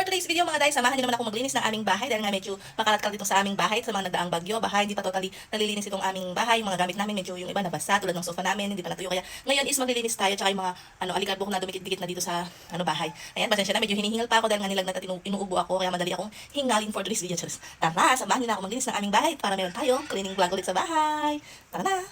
For today's video mga day, samahan niyo naman ako maglinis ng aming bahay dahil nga medyo makalat-kalat dito sa aming bahay sa mga nagdaang bagyo. Baka hindi pa totally nalilinis itong aming bahay. Yung mga gamit namin medyo yung iba nabasa tulad ng sofa namin, hindi pa natuyo. Kaya ngayon is maglilinis tayo tsaka yung mga alikabok na dumikit-dikit na dito sa bahay. Ayan, pasensya na, medyo hinihingal pa ako dahil nga nilagnat at inuubo ako kaya madali akong hingalin for today's video. Tara, samahan niyo na ako maglinis ng aming bahay para meron tayong cleaning vlog ulit sa bahay. Tara na!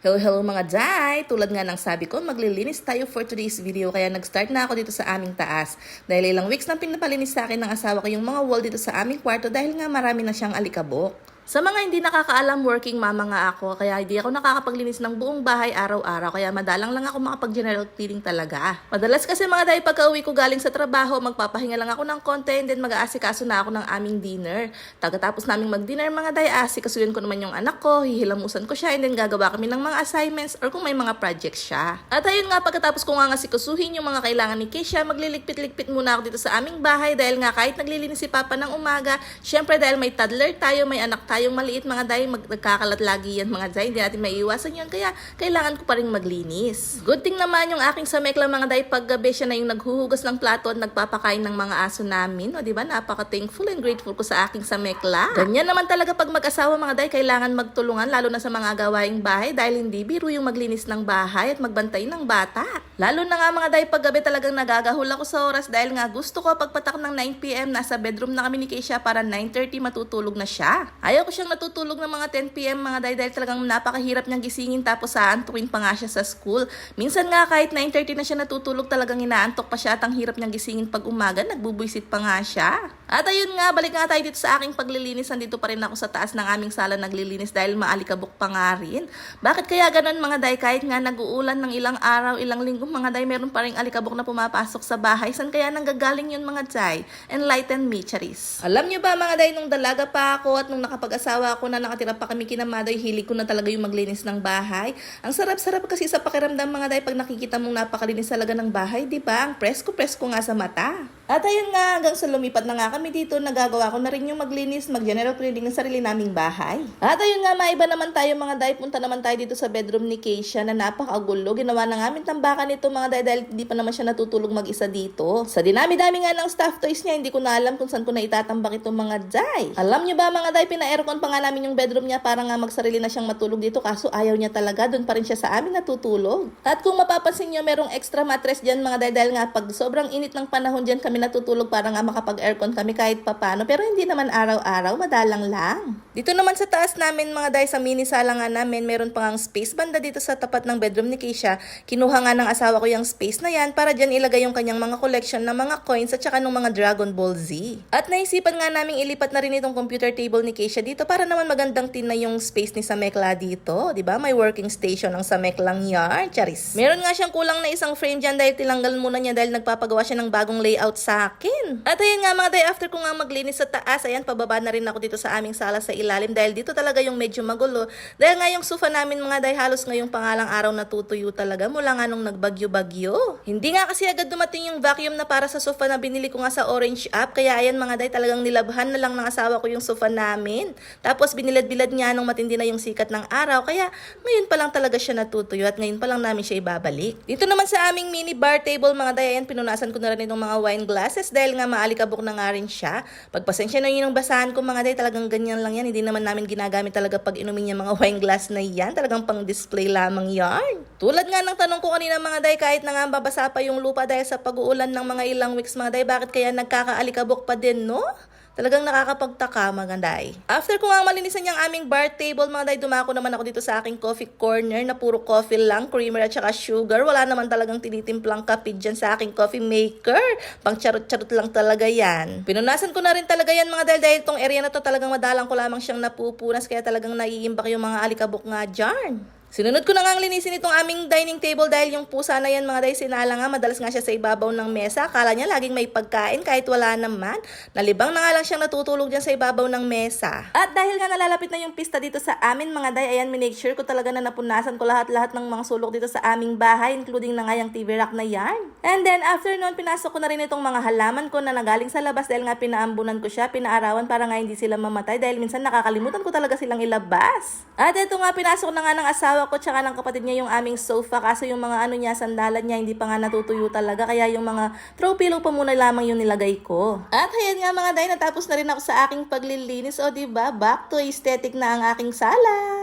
Hello mga Jai! Tulad nga ng sabi ko, maglilinis tayo for today's video kaya nag-start na ako dito sa aming taas. Dahil ilang weeks nang pinapalinis sa akin ng asawa ko yung mga wall dito sa aming kwarto dahil nga marami na siyang alikabok. Sa mga hindi nakakaalam, working mama nga ako, kaya hindi ako nakakapaglinis ng buong bahay araw-araw, kaya madalang lang ako makapag-general cleaning talaga. Madalas kasi mga day, pagka-uwi ko galing sa trabaho, magpapahinga lang ako ng konti, and then mag-aasikaso na ako ng aming dinner. Pagkatapos naming mag-dinner mga day, asikasuhin ko naman yung anak ko, hihilamusan ko siya, and then gagawa kami ng mga assignments or kung may mga projects siya. At ayun nga, pagkatapos ko nga asikasuhin yung mga kailangan ni Keisha, magliligpit-ligpit muna ako dito sa aming bahay dahil nga kahit naglilinis si Papa ng umaga, syempre dahil may toddler tayo, may anak tayo, yung maliit mga day, nagkakalat lagi yan mga day, hindi natin maiiwasan yun, kaya kailangan ko pa rin maglinis. Good thing naman yung aking samekla mga day, paggabi siya na yung naghuhugas ng plato at nagpapakain ng mga aso namin, o diba, napaka-thankful and grateful ko sa aking samekla. Ganyan naman talaga pag mag-asawa mga day, kailangan magtulungan, lalo na sa mga gawaing bahay, dahil hindi biro yung maglinis ng bahay at magbantay ng bata. Lalo na nga mga day, paggabi talagang nagagahol ako sa oras dahil nga gusto ko pagpatak ng 9 PM, nasa bedroom na kami ni Keisha para 9:30 matutulog na siya. Ayaw ko siyang natutulog ng mga 10 PM mga day dahil talagang napakahirap niyang gisingin tapos aantukin pa nga siya sa school. Minsan nga kahit 9:30 na siya natutulog talagang inaantok pa siya at ang hirap niyang gisingin pag umaga, nagbubuisit pa nga siya. At ayun nga, balik nga tayo dito sa aking paglilinis. Nandito pa rin ako sa taas ng aming sala naglilinis dahil maalikabok pa nga rin. Bakit kaya ganun mga day, kahit nga nag-uulan ng ilang araw, ilang linggo mga day, meron pa rin alikabok na pumapasok sa bahay? San kaya nanggagaling yun mga day? Enlighten me, Charis. Alam niyo ba mga day, nung dalaga pa ako at nung nakapag-asawa ako na nakatira pa kami kina Madoy, hilig ko na talaga yung maglinis ng bahay. Ang sarap-sarap kasi sa pakiramdam mga day pag nakikita mong napakalinis talaga ng bahay, di ba? Ang presko-presko nga sa mata. At ayun nga, hanggang sa lumipat na nga kami dito, nagagawa ko na rin yung maglinis, mag-general cleaning ng sarili naming bahay. At ayun nga, maiba naman tayo mga day, punta naman tayo dito sa bedroom ni Keisha na napakagulo. Ginawa na nga aming tambakan nito mga day dahil hindi pa naman siya natutulog mag-isa dito. Sa dinami-dami nga ng stuffed toys niya, hindi ko na alam kung saan ko na itatambak itong mga day. Alam nyo ba mga day, pina-aircon pa nga namin yung bedroom niya para nga magsarili na siyang matulog dito, kaso ayaw niya talaga, doon pa rin siya sa amin natutulog. At kung mapapansin nyo, merong extra mattress dyan mga day dahil nga pag sobrang init ng panahon dyan kami natutulog para nga makapag-aircon kami kahit papano, pero hindi naman araw-araw, madalang lang. Dito naman sa taas namin mga day, sa mini sala nga namin, meron pa ngang space banda dito sa tapat ng bedroom ni Keisha. Kinuha nga ng asawa ko yung space na yan para dyan ilagay yung kanyang mga collection ng mga coins at saka ng mga Dragon Ball Z. At naisipan nga naming ilipat na rin itong computer table ni Keisha dito para naman magandang tina yung space ni Samekla dito, 'di ba? May working station ang Sameklang yarn, Charis. Meron nga siyang kulang na isang frame diyan dahil tinanggal muna niya dahil nagpapagawa siya ng bagong layout sa akin. At ayun nga mga day, after ko nga maglinis sa taas, ayan, pababa na rin ako dito sa aming sala sa ilalim dahil dito talaga yung medyo magulo. Dahil nga yung sofa namin mga day, halos ngayong pangalang araw natutuyo talaga mula nga nung nagbagyo-bagyo. Hindi nga kasi agad dumating yung vacuum na para sa sofa na binili ko nga sa Orange app, kaya ayan mga day, talagang nilabhan na lang ng asawa ko yung sofa namin. Tapos binilad-bilad niya nung matindi na yung sikat ng araw, kaya ngayon pa lang talaga siya natutuyo at ngayon pa lang namin siya ibabalik. Dito naman sa aming mini bar table mga day, ayan, pinunasan ko na rin itong mga wine glasses dahil nga maalikabok na nga rin siya. Pagpasensya na yun ang basahan ko mga day, talagang ganyan lang yan, hindi naman namin ginagamit talaga pag inumin niya mga wine glass na yan, talagang pang display lamang yarn. Tulad nga ng tanong ko kanina mga day, kahit na nga babasa pa yung lupa dahil sa pag-uulan ng mga ilang weeks mga day, bakit kaya nagkakaalikabok pa din, no? Talagang nakakapagtaka mga day. After ko nga malinisan yung aming bar table mga day, dumako naman ako dito sa aking coffee corner na puro coffee lang, creamer at saka sugar. Wala naman talagang tinitimplang kape dyan sa aking coffee maker. Pang charot-charot lang talaga yan. Pinunasan ko na rin talaga yan mga dahil tong area na to talagang madalang ko lamang siyang napupunas kaya talagang naiimbak yung mga alikabok nga dyan. Sinunod ko na nga ang linisin itong aming dining table dahil yung pusa na yan mga day, sinala nga, madalas nga siya sa ibabaw ng mesa. Akala niya laging may pagkain kahit wala naman. Nalibang na nga lang siyang natutulog dyan sa ibabaw ng mesa. At dahil nga nalalapit na yung pista dito sa amin mga day, ayan, minake sure ko talaga na napunasan ko lahat-lahat ng mga sulok dito sa aming bahay, including na nga yung TV rack na yarn. And then after noon, pinasok ko na rin itong mga halaman ko na nagaling sa labas dahil nga pinaambunan ko siya, pinaarawan para nga hindi sila mamatay dahil minsan nakakalimutan ko talaga silang ilabas. At ito nga, pinasok na nga ng asawa asawa ko tsaka ng kapatid niya yung aming sofa. Kaso yung mga ano niya, sandalan niya, hindi pa nga natutuyo talaga. Kaya yung mga throw pillow pa muna lamang yung nilagay ko. At ayan nga mga day, natapos na rin ako sa aking paglilinis. O diba, back to aesthetic na ang aking sala.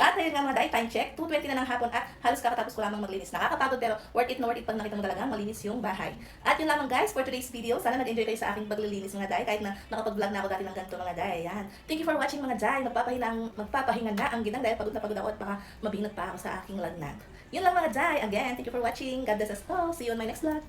At ayun nga mga day, time check, 2:20 na ng hapon at halos kakatapos ko lamang maglinis. Nakakapagod pero worth it na worth it pag nakita mo talaga malinis yung bahay. At yun lamang guys for today's video. Sana nag-enjoy kayo sa aking paglilinis mga day kahit na nakapag-vlog na ako dati ng ganito mga day. Ayan. Thank you for watching mga day. Magpapahinga na ang ginang dahil pagod na pagod ako at baka mabinat pa ako sa aking lagnat. Yun lang mga day. Again, thank you for watching. God bless us all. See you on my next vlog.